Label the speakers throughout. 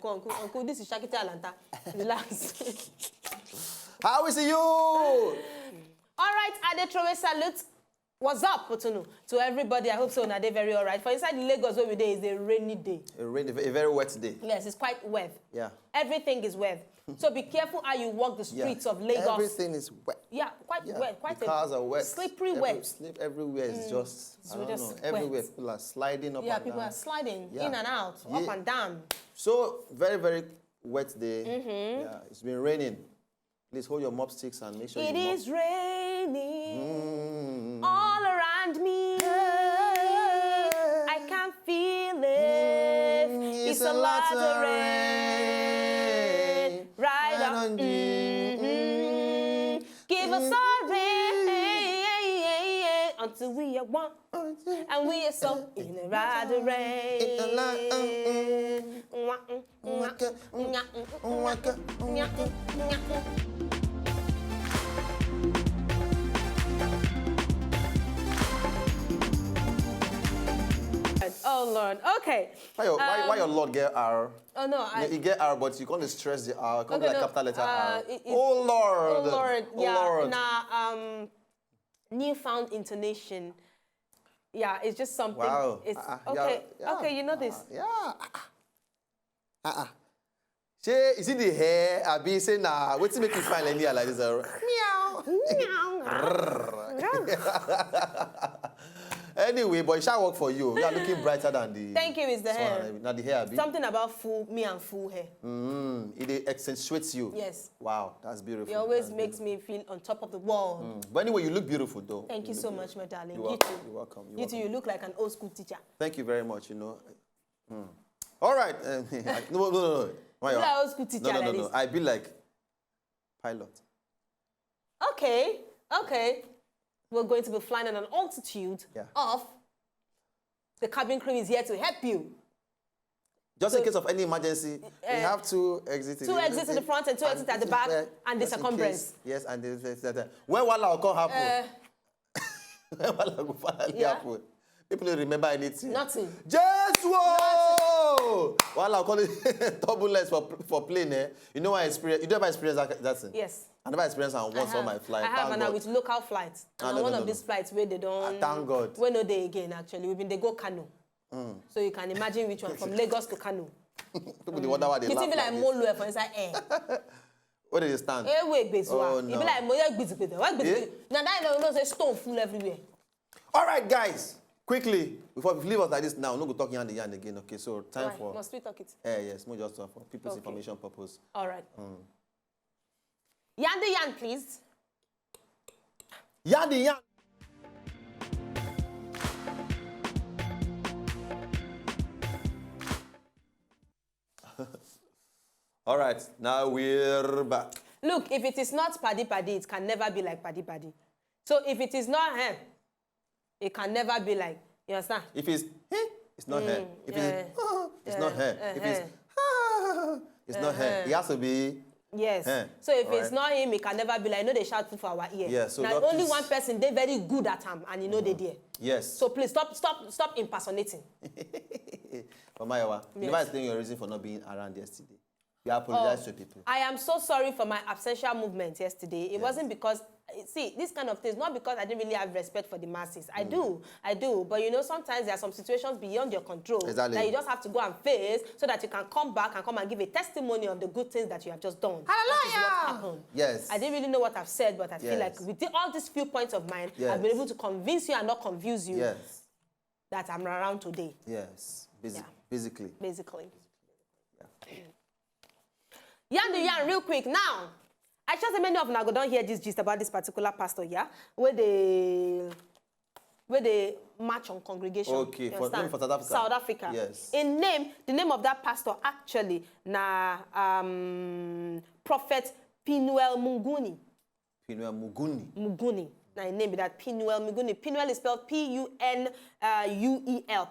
Speaker 1: uncle, this is Shakiti Alanta. Relax.
Speaker 2: How is you?
Speaker 1: All right, Adetrowe salute. What's up, Potunu? To everybody, I hope so. Now they're very all right. For inside Lagos, every day is a rainy day.
Speaker 2: A very wet day.
Speaker 1: Yes, it's quite wet.
Speaker 2: Yeah.
Speaker 1: Everything is wet. So be careful how you walk the streets of Lagos.
Speaker 2: Everything is wet.
Speaker 1: Yeah, quite wet. Quite
Speaker 2: the cars are wet.
Speaker 1: Slippery wet.
Speaker 2: Everywhere is just, I don't know. Everywhere people are sliding up and down.
Speaker 1: Yeah, people are sliding in and out, up and down.
Speaker 2: So, very, very wet day. Yeah, it's been raining. Please hold your mop sticks and make sure
Speaker 1: It
Speaker 2: you
Speaker 1: is raining all around me. I can feel it. It's a lot of rain. Right on you. Give us a rain until we are one. And we are so in a rather rain. Oh Lord. Okay.
Speaker 2: Why your Lord get R?
Speaker 1: Oh no,
Speaker 2: you get R, but you can't stress the R. Can't be like capital letter R.
Speaker 1: Oh
Speaker 2: Lord.
Speaker 1: Oh Lord.
Speaker 2: Oh
Speaker 1: Yeah.
Speaker 2: Lord.
Speaker 1: Nah. Newfound intonation. Yeah, it's just something.
Speaker 2: Wow.
Speaker 1: It's okay.
Speaker 2: Yeah.
Speaker 1: Okay, you know this.
Speaker 2: Is it the hair? I be saying nah. Wait till make you find any like this. Anyway, but it shall work for you. You are looking brighter than the.
Speaker 1: Thank you, it's the hair.
Speaker 2: Now the hair.
Speaker 1: Something about me and full hair.
Speaker 2: It accentuates you.
Speaker 1: Yes.
Speaker 2: Wow, that's beautiful.
Speaker 1: It always makes me feel on top of the world.
Speaker 2: But anyway, you look beautiful, though.
Speaker 1: Thank you so much, my darling.
Speaker 2: You're
Speaker 1: You too.
Speaker 2: You're welcome.
Speaker 1: You too. You look like an old school teacher.
Speaker 2: Thank you very much. All right. No.
Speaker 1: You're like old school teacher.
Speaker 2: No. I be like pilot.
Speaker 1: Okay. We're going to be flying at an altitude of. The cabin crew is here to help you.
Speaker 2: Just in case of any emergency, we have two exits.
Speaker 1: Two exits in the front and two exits at the back, and the circumference.
Speaker 2: Yes, and when one will come happen. When one will finally happen. People don't remember anything.
Speaker 1: Nothing.
Speaker 2: Just whoa! While I call it turbulence for plane, you know I experience. You never experience that thing.
Speaker 1: Yes.
Speaker 2: I never experienced that once on my flight.
Speaker 1: I have, and with local flights. And one of these flights where they don't.
Speaker 2: Thank God.
Speaker 1: Where no they again actually. They go Kano. So you can imagine which one from Lagos to Kano.
Speaker 2: People they wonder why they laugh.
Speaker 1: You be like Molo for inside air.
Speaker 2: Where did they stand?
Speaker 1: Wait,
Speaker 2: oh, no.
Speaker 1: You be like Moya Gbizgbizgbe. Why Gbizgbizgbe? Now that you know, say stone full everywhere.
Speaker 2: All right, guys. Quickly, before we leave us like this now, we're not going to talk yarn again, okay? So, time for...
Speaker 1: Must we talk it?
Speaker 2: Yes, more just for people's information purpose.
Speaker 1: All right. Yarn, please.
Speaker 2: Yarn. All right, now we're back.
Speaker 1: Look, if it is not paddy, it can never be like paddy. So if it is not hair, it can never be like, you understand?
Speaker 2: If it's it's not hair. If it's not hair. If it's not hair. It has to be.
Speaker 1: Yes. So if it's not him, it can never be like, they shout for our ear.
Speaker 2: Yeah, so
Speaker 1: now only one person, they're very good at him, and they there.
Speaker 2: Yes.
Speaker 1: So please stop impersonating.
Speaker 2: But Mayowa, you never explain your reason for not being around yesterday. You apologize to people.
Speaker 1: I am so sorry for my absential movement yesterday. It wasn't because, see, this kind of things, not because I didn't really have respect for the masses. I do. But sometimes there are some situations beyond your control that you just have to go and face so that you can come back and come and give a testimony of the good things that you have just done.
Speaker 2: Hallelujah!
Speaker 1: That is what happened.
Speaker 2: Yes.
Speaker 1: I didn't really know what I've said, but I feel like with all these few points of mine, I've been able to convince you and not confuse you that I'm around today.
Speaker 2: Yes. Basically.
Speaker 1: Yarn, real quick. Now, I trust many of you don't hear this gist about this particular pastor here, where they march on congregation.
Speaker 2: Okay, for South Africa.
Speaker 1: South Africa.
Speaker 2: Yes.
Speaker 1: The name of that pastor actually Prophet Pinuel Muguni. Muguni. Now, name is that Pinuel Muguni. Pinuel is spelled P-U-N-U-E-L.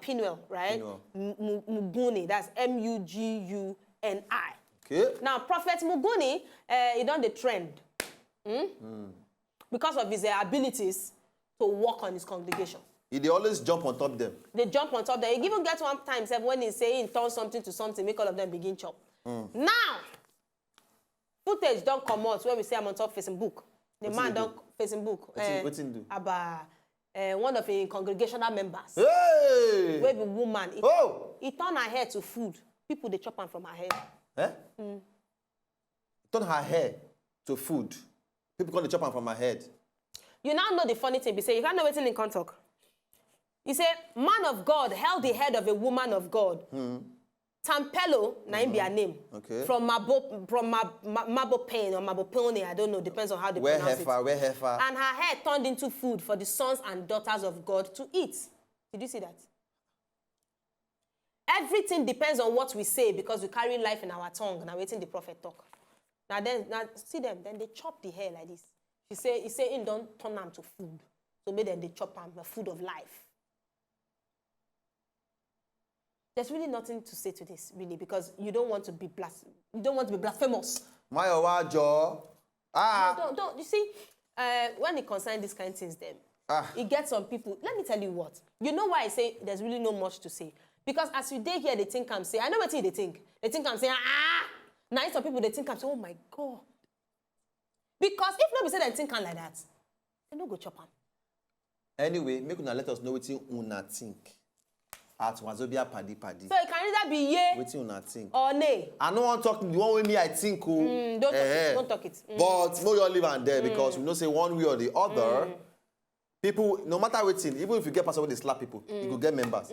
Speaker 1: Pinuel, right? Muguni. That's M-U-G-U-N-I.
Speaker 2: Okay.
Speaker 1: Now, Prophet Muguni, he done the trend because of his abilities to work on his congregation.
Speaker 2: They always jump on top them.
Speaker 1: They jump on top them. You even get one time when he's saying turn something to something, make all of them begin chop. Now, footage don't come out where we say I'm on top Facebook. The man don't Facebook.
Speaker 2: What's he do?
Speaker 1: About one of the congregational members.
Speaker 2: Hey!
Speaker 1: Where the woman. He turned her hair to food. People they chop her from her head.
Speaker 2: Eh? Turn her hair to food. People call the chop her from her head.
Speaker 1: You now know the funny thing. Be say you can't know what's in contact. He said, man of God held the head of a woman of God. Tampelo, na him be her name.
Speaker 2: Okay.
Speaker 1: From Mabo Pain or Mabo Pone, I don't know, depends on how they pronounce it.
Speaker 2: Where heifer.
Speaker 1: And her hair turned into food for the sons and daughters of God to eat. Did you see that? Everything depends on what we say because we carry life in our tongue and waiting the prophet talk. Now see them, then they chop the hair like this. He say don't turn them to food. So maybe then they chop them the food of life. There's really nothing to say to this, really, because you don't want to be blasphemous.
Speaker 2: My jaw.
Speaker 1: Don't. You see, when it concerns these kind of things, then it gets some people. Let me tell you what. You know why I say there's really no much to say? Because as you day here, they think I'm saying. I know what they think. They think I'm saying Now some people they think I'm saying, oh my God. Because if nobody say they think I'm like that, they don't go chop them.
Speaker 2: Anyway, make una let us know what una think. At Wazobia Paddy.
Speaker 1: So it can either be yay
Speaker 2: what una think
Speaker 1: or nay.
Speaker 2: I don't want to talk the one with me I think.
Speaker 1: Don't talk it.
Speaker 2: But no, you live and there because we know say one way or the other. People, no matter what, even if you get person they slap people, you go get members.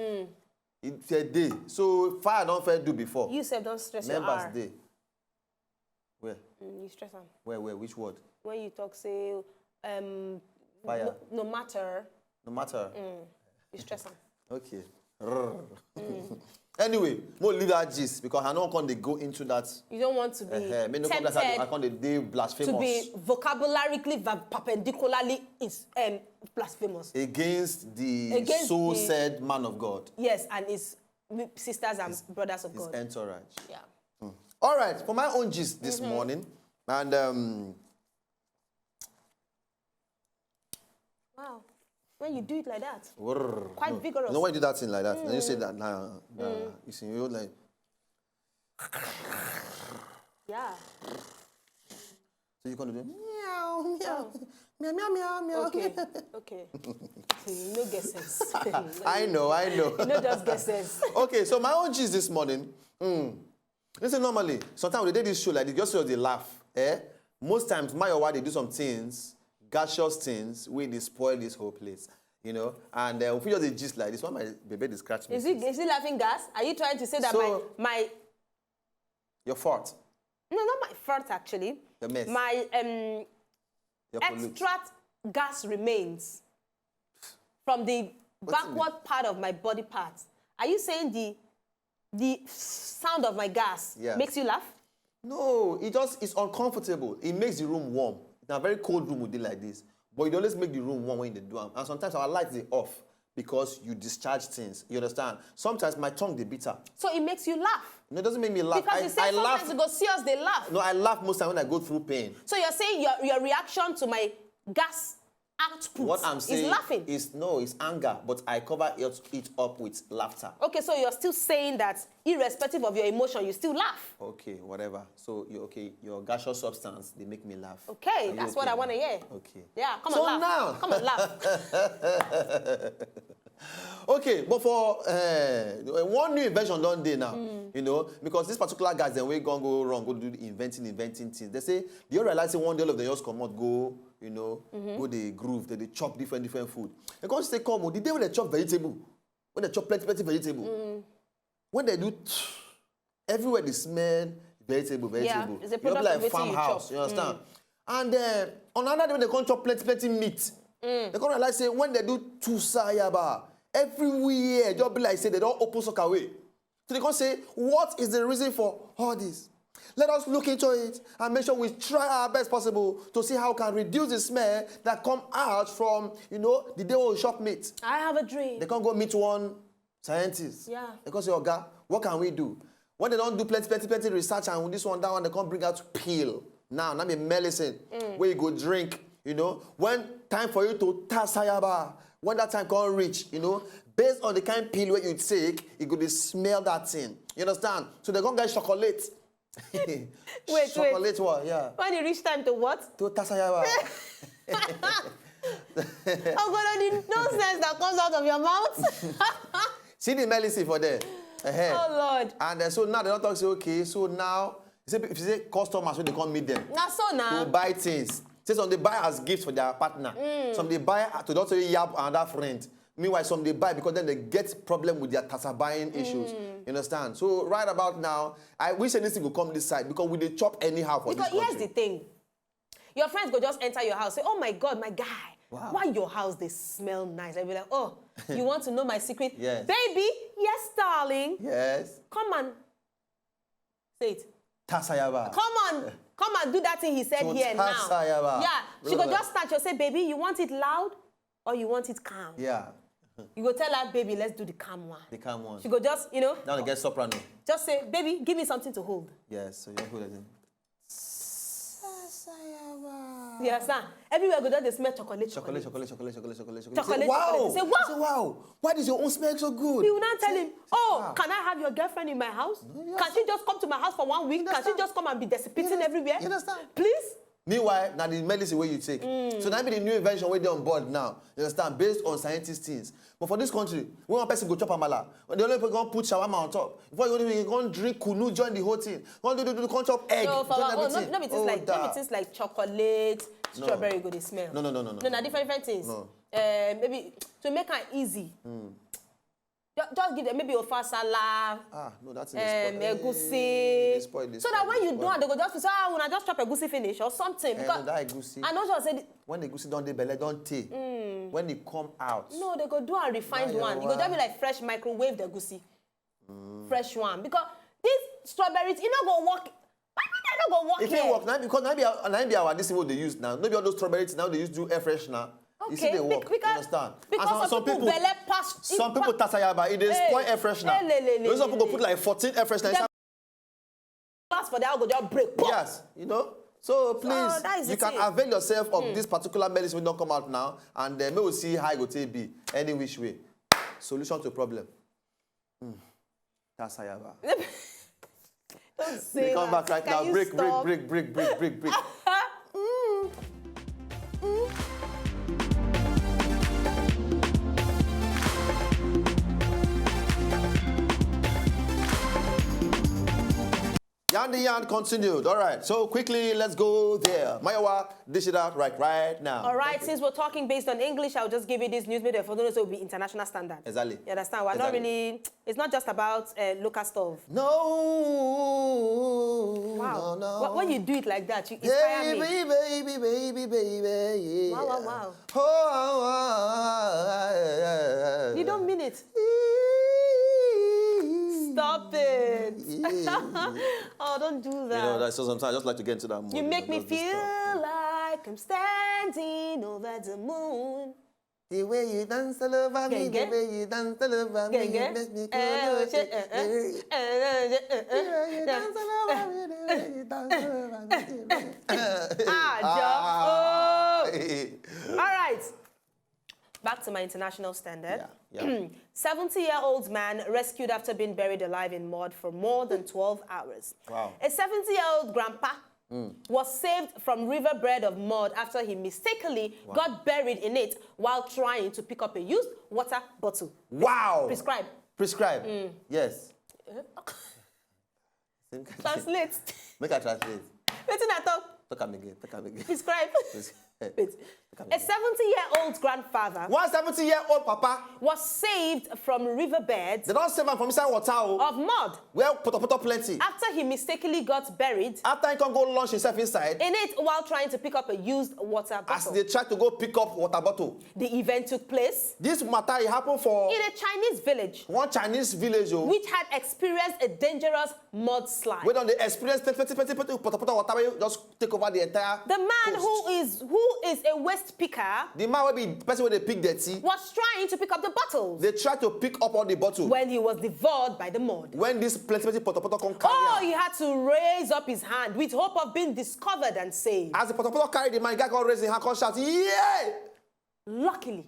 Speaker 2: It's a day. So fire don't fair do before.
Speaker 1: You said don't stress
Speaker 2: members
Speaker 1: your R.
Speaker 2: Day. Where?
Speaker 1: You stress them.
Speaker 2: Where? Which word?
Speaker 1: When you talk, say,
Speaker 2: fire.
Speaker 1: No matter.
Speaker 2: No matter.
Speaker 1: You stress them.
Speaker 2: Okay. Anyway, we'll leave that gist because I don't want to go into that.
Speaker 1: You don't want to be tempted
Speaker 2: I can't be blasphemous.
Speaker 1: to be vocabularically, perpendicularly blasphemous.
Speaker 2: Against the said man of God.
Speaker 1: Yes, and his sisters and brothers of God.
Speaker 2: His entourage.
Speaker 1: Yeah.
Speaker 2: All right, for my own gist this morning, and
Speaker 1: wow. When you do it like that, quite vigorous.
Speaker 2: You know when you do that thing like that, and you say that you see, you're like,
Speaker 1: yeah.
Speaker 2: So you're gonna do meow, meow, meow, meow, meow, meow.
Speaker 1: Okay. No guesses.
Speaker 2: I know.
Speaker 1: No just guesses.
Speaker 2: Okay, so my own gist this morning. Listen, normally, sometimes when they do this show like this, just so they laugh. Most times, my or why they do some things. Gaseous things where they spoil this whole place, you know. And if you just a gist like this, why my baby they scratch me?
Speaker 1: Is he laughing gas? Are you trying to say that my
Speaker 2: your fault?
Speaker 1: No, not my fault actually.
Speaker 2: The mess.
Speaker 1: My extract gas remains from the backward part of my body parts. Are you saying the sound of my gas makes you laugh?
Speaker 2: No, it's uncomfortable. It makes the room warm. In a very cold room would be like this, but you always make the room warm when you do them. And sometimes our lights are off because you discharge things. You understand? Sometimes my tongue they bitter.
Speaker 1: So it makes you laugh.
Speaker 2: No, it doesn't make me laugh.
Speaker 1: Because you say sometimes laugh. You go see us, they laugh.
Speaker 2: No, I laugh most time when I go through pain.
Speaker 1: So you're saying your reaction to my gas output
Speaker 2: what I'm saying
Speaker 1: is laughing?
Speaker 2: It's anger, but I cover it up with laughter.
Speaker 1: Okay, so you're still saying that irrespective of your emotion, you still laugh.
Speaker 2: Okay, whatever. So your gaseous substance, they make me laugh.
Speaker 1: Okay, that's what I want to hear.
Speaker 2: Okay.
Speaker 1: Yeah, come on, laugh.
Speaker 2: Now.
Speaker 1: Come on, laugh.
Speaker 2: Okay, but for one new invention done day now, you know, because this particular guys then we gonna go wrong, go do inventing things. They say they realize one day all of them just come out, go, you know, go the groove, they chop different food. They can't say come the day when they chop vegetable, when they chop plenty vegetable, when they do everywhere they smell vegetable.
Speaker 1: Yeah, it's a product of
Speaker 2: like farmhouse, you understand? And on another day when they can't chop plenty meat, they can't realize say when they do tusayaba. Everywhere, just be like say they don't open soccer away. So they can say, what is the reason for all this? Let us look into it and make sure we try our best possible to see how we can reduce the smell that come out from, you know, the day we shop meat.
Speaker 1: I have a dream.
Speaker 2: They can't go meet one scientist.
Speaker 1: Yeah.
Speaker 2: They can say, Oga, what can we do? When they don't do plenty research and this one, that one, they can't bring out peel. Now be medicine where you go drink, you know. When time for you to tasayaba, when that time can't reach, you know, based on the kind of pill where you take, you could smell that thing. You understand? So they're going to get chocolate. Chocolate what? Yeah.
Speaker 1: When it reach time to what?
Speaker 2: To Tasayaba.
Speaker 1: Oh God, the nonsense that comes out of your mouth.
Speaker 2: See the medicine for them.
Speaker 1: Oh Lord.
Speaker 2: And so now they don't talk, say, okay, so now, if you say customers, when they come meet them.
Speaker 1: Now so now.
Speaker 2: To buy things. Say some they buy as gifts for their partner. Some they buy to don't say yab another friend. Meanwhile, some they buy because then they get problem with their tasa buying issues. You understand? So right about now, I wish anything would come this side because we they chop anyhow for this country.
Speaker 1: Because here's the thing. Your friends go just enter your house, say, oh my God, my guy. Wow. Why your house, they smell nice? I'll be like, oh, you want to know my secret?
Speaker 2: Yes.
Speaker 1: Baby, yes, darling.
Speaker 2: Yes.
Speaker 1: Come on. Say it.
Speaker 2: Tasayaba.
Speaker 1: Come and do that thing he said here now.
Speaker 2: Tasayaba.
Speaker 1: Yeah. She go just start. She'll say, baby, you want it loud or you want it calm?
Speaker 2: Yeah.
Speaker 1: You go tell her, baby, let's do the calm one.
Speaker 2: The calm one.
Speaker 1: She go just, you know.
Speaker 2: Now they get soprano.
Speaker 1: Just say, baby, give me something to hold.
Speaker 2: Yes, so you hold it in.
Speaker 1: You understand? Everywhere go down, they smell chocolate.
Speaker 2: Chocolate.
Speaker 1: Chocolate.
Speaker 2: Wow.
Speaker 1: Say, wow.
Speaker 2: Say, wow. Why does your own smell so good?
Speaker 1: You will not tell him, oh, can I have your girlfriend in my house?
Speaker 2: No,
Speaker 1: can she just come to my house for 1 week? Can she just come and be dissipating everywhere?
Speaker 2: You understand?
Speaker 1: Please?
Speaker 2: Meanwhile, now the medicine where you take. So that be the new invention where they're on board now. You understand? Based on scientist things. But for this country, when one person go chop amala, the only people going to put shawarma on top. Before you go drink kunu, join the whole thing. Go do chop egg.
Speaker 1: No, no, things like chocolate, strawberry go they smell.
Speaker 2: No.
Speaker 1: No, different things.
Speaker 2: No.
Speaker 1: Maybe to make it easy. Just give them maybe ofasala.
Speaker 2: No, that's
Speaker 1: egusi. So that when you do it, they go just say, when I just chop egusi finish or something. Because
Speaker 2: that egusi.
Speaker 1: I know what I said.
Speaker 2: When the egusi don't belly, don't tea. When they come out.
Speaker 1: No, they go do a refined one. You go just be like fresh microwave the egusi. Fresh one. Because these strawberries, you not go work. Why not go work?
Speaker 2: If it work now, because now this is what they use now. Maybe all those strawberries now they use do air freshener.
Speaker 1: Okay,
Speaker 2: you see they work, you understand?
Speaker 1: Because some people
Speaker 2: some people tasayaba, it is spoil air freshener. Some people put like 14 air freshener.
Speaker 1: Pass for that, go just break.
Speaker 2: Yes, you know. So please, you can avail yourself of this particular medicine when don't come out now, and then we will see how it will take be any which way. Solution to problem. Tasayaba.
Speaker 1: Don't say
Speaker 2: we come back right
Speaker 1: Can
Speaker 2: now. Break. Yarn the yarn continued. All right, so quickly, let's go there. Mayowa, dish it out right now.
Speaker 1: All right, since we're talking based on English, I'll just give you this news media for those who will be international standard.
Speaker 2: Exactly.
Speaker 1: You understand? We're not really, it's not just about local stuff.
Speaker 2: No.
Speaker 1: Wow.
Speaker 2: No.
Speaker 1: When you do it like that, you inspire me.
Speaker 2: Baby, yeah.
Speaker 1: Wow.
Speaker 2: Oh,
Speaker 1: you don't mean it. Stop it. Oh, don't do that.
Speaker 2: You know, that's so sometimes I just like to get into that mood.
Speaker 1: You make me feel like I'm standing over the moon.
Speaker 2: The way you dance all over me, the way you dance all over me, you make me cool. The way you dance all over me, the way you dance all over me.
Speaker 1: All right. Back to my international standard.
Speaker 2: Yeah.
Speaker 1: 70-year-old man rescued after being buried alive in mud for more than 12 hours.
Speaker 2: Wow.
Speaker 1: A 70-year-old grandpa was saved from riverbed of mud after he mistakenly got buried in it while trying to pick up a used water bottle.
Speaker 2: Wow.
Speaker 1: Prescribe.
Speaker 2: Yes.
Speaker 1: Translate.
Speaker 2: Make I translate.
Speaker 1: Wetin I talk?
Speaker 2: Talk again.
Speaker 1: Prescribe. Wait. A 70-year-old grandfather.
Speaker 2: One 70-year-old papa
Speaker 1: was saved from riverbeds.
Speaker 2: They don't save him from inside water.
Speaker 1: Of mud.
Speaker 2: Well, put plenty.
Speaker 1: After he mistakenly got buried.
Speaker 2: After he can go launch himself inside.
Speaker 1: In it while trying to pick up a used water bottle.
Speaker 2: As they tried to go pick up water bottle.
Speaker 1: The event took place.
Speaker 2: This matter it happened for.
Speaker 1: In a Chinese village.
Speaker 2: One Chinese village.
Speaker 1: Which had experienced a dangerous mudslide.
Speaker 2: We don't experience plenty water just take over the entire.
Speaker 1: The man
Speaker 2: coast.
Speaker 1: who is a waste picker.
Speaker 2: The man will be the person where they pick the tea.
Speaker 1: Was trying to pick up the bottles.
Speaker 2: They tried to pick up all the bottles.
Speaker 1: When he was devoured by the mud.
Speaker 2: When this plenty potato come carry.
Speaker 1: He had to raise up his hand with hope of being discovered and saved.
Speaker 2: As the potato carried the man, guy got raising hand, come shout, yeah!
Speaker 1: Luckily.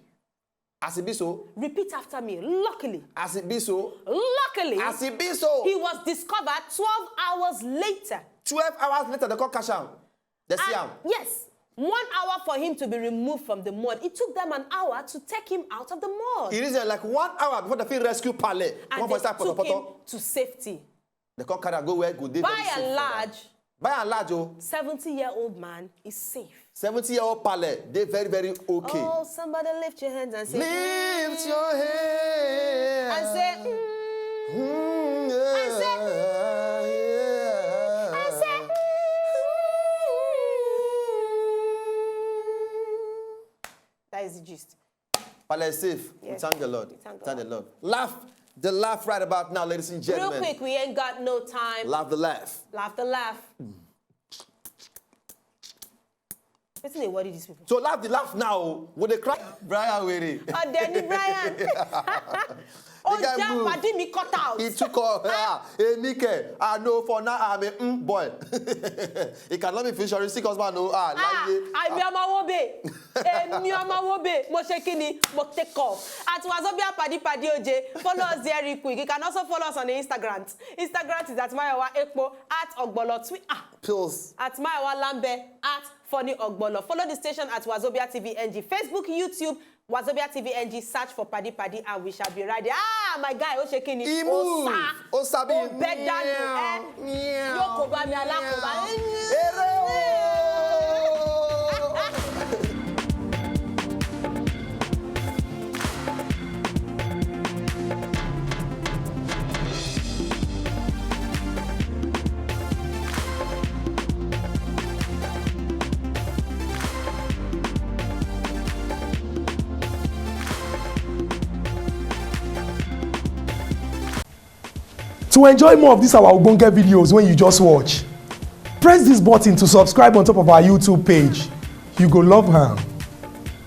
Speaker 2: As it be so.
Speaker 1: Repeat after me. Luckily.
Speaker 2: As it be so.
Speaker 1: Luckily.
Speaker 2: As it be so.
Speaker 1: He was discovered 12 hours later.
Speaker 2: 12 hours later, they call cash out. They see him.
Speaker 1: Yes. 1 hour for him to be removed from the mud. It took them an hour to take him out of the mud.
Speaker 2: It is like 1 hour before the field rescue Pale.
Speaker 1: And they took him to safety.
Speaker 2: They can't carry go where good.
Speaker 1: By and large,
Speaker 2: oh.
Speaker 1: 70-year-old man is safe.
Speaker 2: 70-year-old Pale, they're very, very okay.
Speaker 1: Oh, somebody lift your hands and say,
Speaker 2: lift your hands.
Speaker 1: And say, and say, and say, That is the gist.
Speaker 2: Pale is safe. Yes. We thank the Lord. Thank the Lord. Laugh. The laugh right about now, ladies and gentlemen.
Speaker 1: Real quick, we ain't got no time.
Speaker 2: Laugh the laugh.
Speaker 1: Laugh the laugh. What's the word these people?
Speaker 2: So laugh the laugh now. Would they cry? Brian Weary.
Speaker 1: Oh, Danny Brian. Oh, Jack, I didn't me cut out.
Speaker 2: He took off. Hey, Nike. I know for now I'm a boy. He cannot be futuristic husband. No.
Speaker 1: I'm Wobe. Wobe. Moshekini. Take off. At Wazobia Padi Oje. Follow us there real quick. You can also follow us on the Instagram. Instagram is at Mayowa Ekpo, at Ogbolo Twitter.
Speaker 2: Pills.
Speaker 1: At Mayowa Lambe, at Funny Ogbolo. Follow the station at Wazobia TV NG. Facebook, YouTube, Wazobia TV NG. Search for Padi and we shall be right there. Ah, my guy, Oshekini.
Speaker 2: Osabi.
Speaker 1: Yokoba mi alakoba.
Speaker 3: To enjoy more of these our Ogbonge videos when you just watch, press this button to subscribe on top of our YouTube page. You go love am.